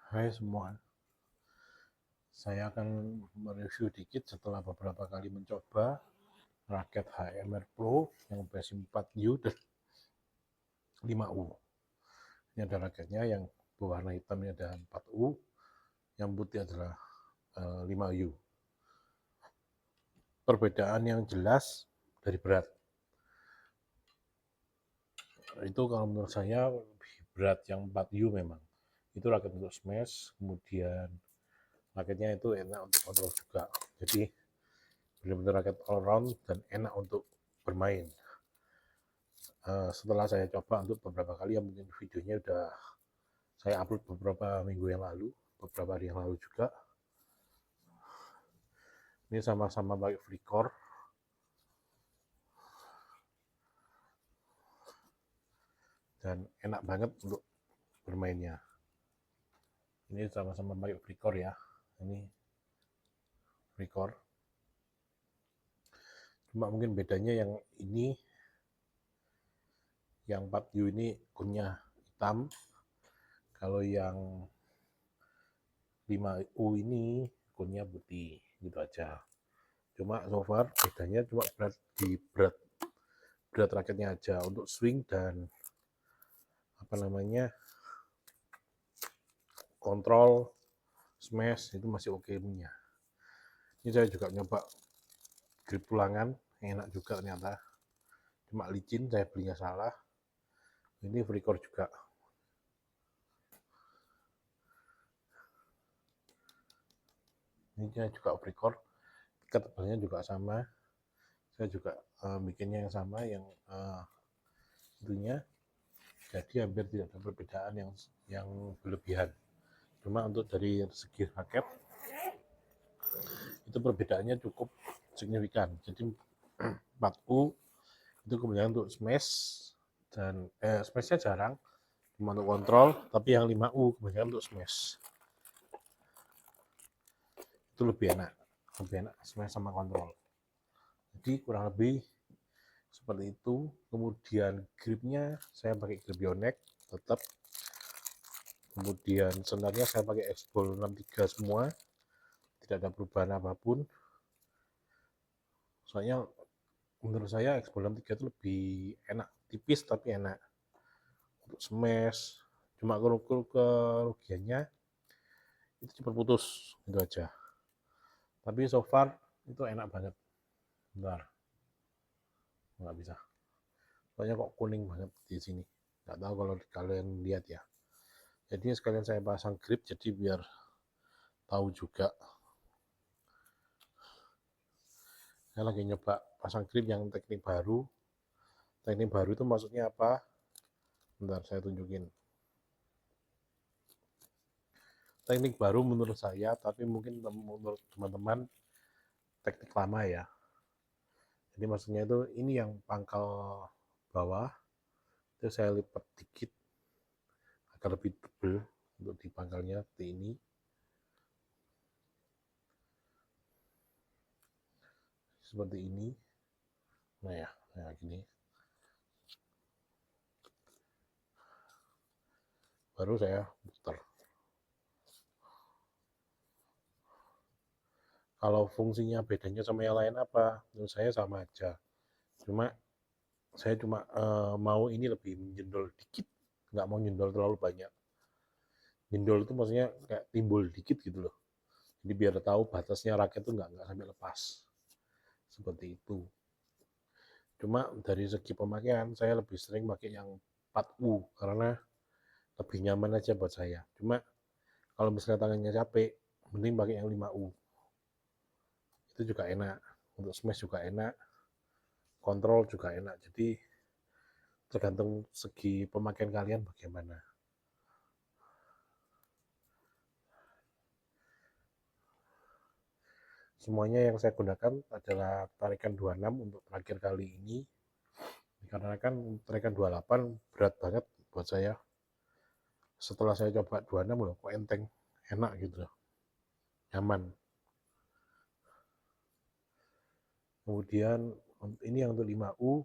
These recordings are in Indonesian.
Hai semua, saya akan mereview dikit setelah beberapa kali mencoba raket HMR Pro yang versi 4U dan 5U. Ini ada raketnya yang berwarna hitam ini ada 4U, yang putih adalah 5U. Perbedaan yang jelas dari berat. Itu kalau menurut saya lebih berat yang 4U memang. Itu raket untuk smash, kemudian raketnya itu enak untuk kontrol juga. Jadi benar-benar raket all round dan enak untuk bermain. Setelah saya coba untuk beberapa kali, ya mungkin videonya udah saya upload beberapa minggu yang lalu, beberapa hari yang lalu juga. Ini sama-sama pakai Flickr dan enak banget untuk bermainnya. Ini sama-sama pakai Flickr ya. Ini Flickr. Cuma mungkin bedanya yang ini, yang 4U ini kunnya hitam. Kalau yang 5U ini kunnya putih, gitu aja. Cuma so far bedanya cuma berat raketnya aja. Untuk swing dan kontrol smash itu masih oke punya. Ini saya juga nyoba grip tulangan, enak juga ternyata. Cuma licin, saya belinya salah. Ini Flickr juga. Ini saya juga Flickr, ketebalnya juga sama. Saya juga bikinnya yang sama, yang itunya. Jadi hampir tidak ada perbedaan yang berlebihan. Cuma untuk dari segi raket itu perbedaannya cukup signifikan. Jadi 4U itu kemudian untuk smash dan smashnya jarang, cuma untuk kontrol, tapi yang 5U kemudian untuk smash itu lebih enak smash sama kontrol. Jadi kurang lebih seperti itu. Kemudian gripnya saya pakai grip Yonex tetap. Kemudian senarnya saya pakai X-Ball 63 semua, tidak ada perubahan apapun. Soalnya menurut saya X-Ball 63 itu lebih enak, tipis tapi enak untuk smash. Cuma kerugiannya itu cepat putus, itu aja. Tapi so far itu enak banget. Bentar, nggak bisa. Soalnya kok kuning banget di sini. Nggak tahu kalau kalian lihat ya. Jadi sekalian saya pasang grip, jadi biar tahu juga. Saya lagi nyoba pasang grip yang teknik baru. Teknik baru itu maksudnya apa? Bentar, saya tunjukin. Teknik baru menurut saya, tapi mungkin menurut teman-teman teknik lama ya. Jadi maksudnya itu ini yang pangkal bawah, itu saya lipat dikit agar lebih tebal untuk di pangkalnya seperti ini. Seperti ini. Nah ya, nah gini. Baru saya putar. Kalau fungsinya bedanya sama yang lain apa? Menurut saya sama aja. Cuma saya mau ini lebih menjendol dikit, nggak mau nyendol terlalu banyak. Jendol itu maksudnya kayak timbul dikit gitu loh. Jadi biar tahu batasnya raket itu nggak sampai lepas. Seperti itu. Cuma dari segi pemakaian saya lebih sering pakai yang 4U karena lebih nyaman aja buat saya. Cuma kalau misalnya tangannya capek, mending pakai yang 5U. Itu juga enak. Untuk smash juga enak, kontrol juga enak. Jadi tergantung segi pemakaian kalian bagaimana. Semuanya yang saya gunakan adalah tarikan 26 untuk terakhir kali ini. Karena kan tarikan 28 berat banget buat saya. Setelah saya coba 26 loh, kok enteng, enak gitu loh, nyaman. Kemudian ini yang untuk 5U,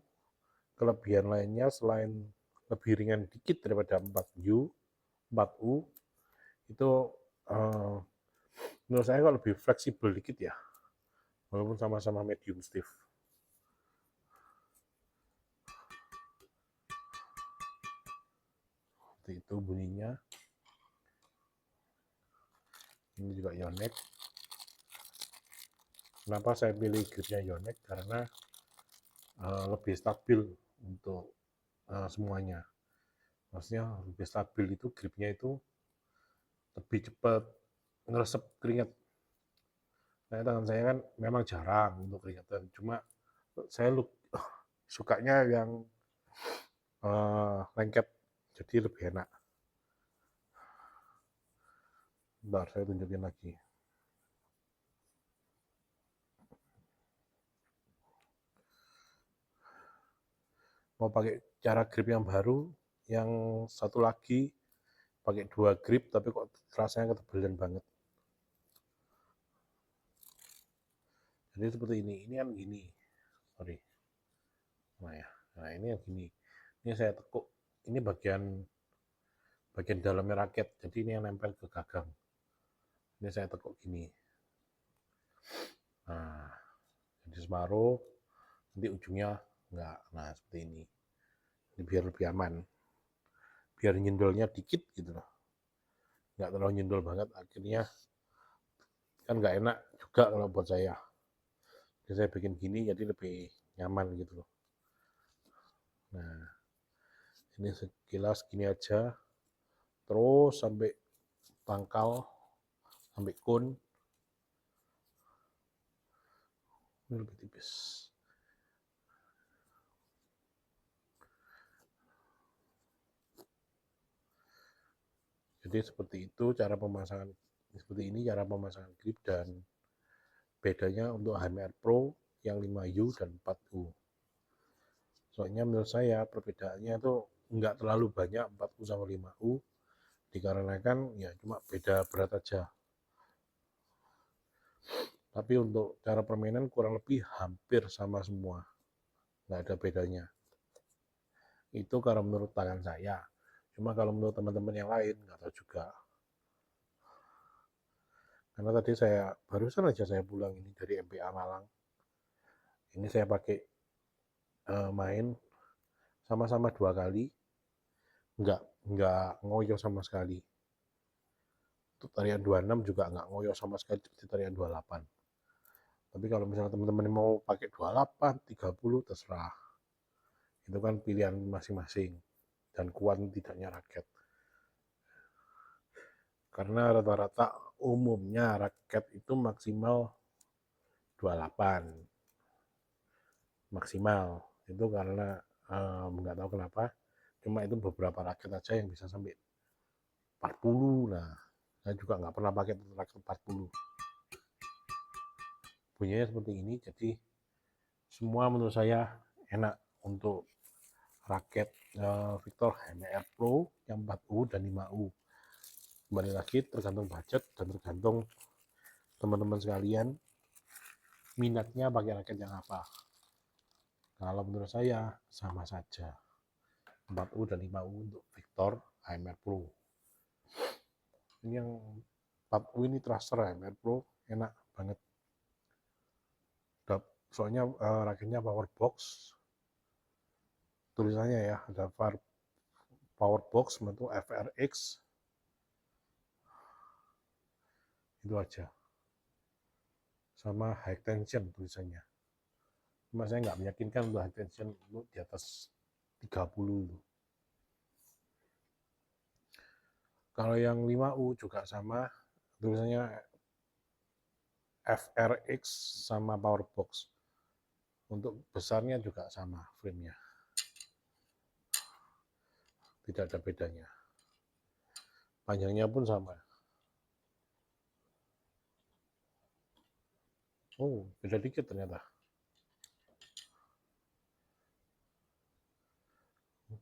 kelebihan lainnya selain lebih ringan dikit daripada 4U, itu menurut saya kok lebih fleksibel dikit ya, walaupun sama-sama medium stiff. Seperti itu bunyinya. Ini juga Yonex. Kenapa saya pilih gripnya Yonex? Karena lebih stabil untuk semuanya. Maksudnya lebih stabil itu gripnya itu lebih cepat ngeresep keringat. Nah, tangan saya kan memang jarang untuk keringatan. Cuma saya sukanya yang lengket, jadi lebih enak. Bentar, saya tunjukin lagi. Mau pakai cara grip yang baru, yang satu lagi pakai 2 grip, tapi kok rasanya ketebalan banget. Jadi seperti ini kan gini, sorry. Nah ini yang gini, ini saya tekuk, ini bagian dalamnya raket, jadi ini yang nempel ke gagang. Ini saya tekuk gini. Nah, jadi separuh, nanti ujungnya enggak. Nah, seperti ini. Ini biar lebih aman. Biar nyendolnya dikit gitu loh. Enggak terlalu nyendol banget, akhirnya kan enggak enak juga kalau buat saya. Jadi saya bikin gini jadi lebih nyaman gitu loh. Nah, ini sekilas gini aja. Terus sampai pangkal, sampai kun. Ini lebih tipis. Jadi seperti itu cara pemasangan, seperti ini cara pemasangan grip, dan bedanya untuk HMR Pro yang 5U dan 4U. Soalnya menurut saya perbedaannya itu nggak terlalu banyak 4U sama 5U, dikarenakan ya cuma beda berat aja. Tapi untuk cara permainan kurang lebih hampir sama semua, nggak ada bedanya. Itu kalau menurut tangan saya. Cuma kalau menurut teman-teman yang lain nggak tahu juga. Karena tadi barusan aja saya pulang ini dari MPA Malang. Ini saya pakai main sama-sama 2 kali, nggak ngoyo sama sekali. Untuk tarian 26 juga nggak ngoyo sama sekali seperti tarian 28. Tapi kalau misalnya teman-teman mau pakai 28, 30, terserah. Itu kan pilihan masing-masing dan kuat tidaknya raket. Karena rata-rata umumnya raket itu maksimal 28. Maksimal. Itu karena nggak tahu kenapa, cuma itu beberapa raket aja yang bisa sampai 40. Nah, saya juga nggak pernah pakai raket 40. Bunyinya seperti ini, jadi semua menurut saya enak untuk raket Victor HMR Pro yang 4U dan 5U. Kembali lagi tergantung budget dan tergantung teman-teman sekalian minatnya pakai raket yang apa. Kalau menurut saya sama saja 4U dan 5U untuk Victor HMR Pro. Ini yang 4U ini thruster HMR Pro enak banget. Soalnya raketnya power box, tulisannya ya ada power box bentuk FRX, itu aja, sama high tension tulisannya. Cuma saya nggak meyakinkan untuk high tension untuk di atas 30 itu. Kalau yang 5U juga sama, tulisannya FRX sama power box. Untuk besarnya juga sama frame-nya. Tidak ada bedanya. Panjangnya pun sama. Oh, beda dikit ternyata.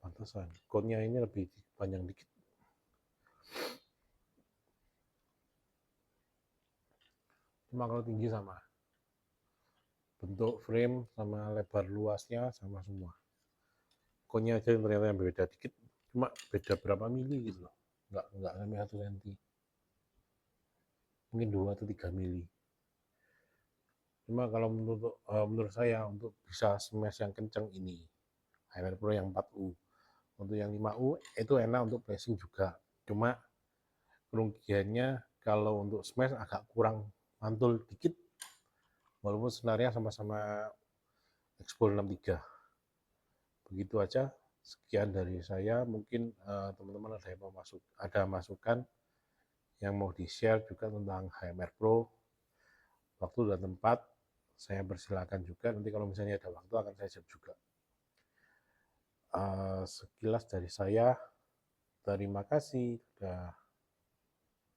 Pantesan. Cone-nya ini lebih panjang dikit. Cuma kalau tinggi sama. Bentuk frame sama lebar luasnya sama semua. Cone-nya aja ternyata yang beda dikit. Cuma beda berapa mili gitu loh. Nggak sampai 1 cm. mungkin 2 atau 3 mili. Cuma kalau menurut saya untuk bisa smash yang kenceng ini HMR Pro yang 4U. Untuk yang 5U itu enak untuk pressing juga. Cuma kerugiannya kalau untuk smash agak kurang mantul dikit, walaupun senarnya sama-sama Xball 63. Begitu aja. Sekian dari saya. Mungkin teman-teman ada masukan yang mau di-share juga tentang HMR Pro, waktu dan tempat, saya persilakan juga. Nanti kalau misalnya ada waktu akan saya jawab juga. Sekilas dari saya. Terima kasih. Sudah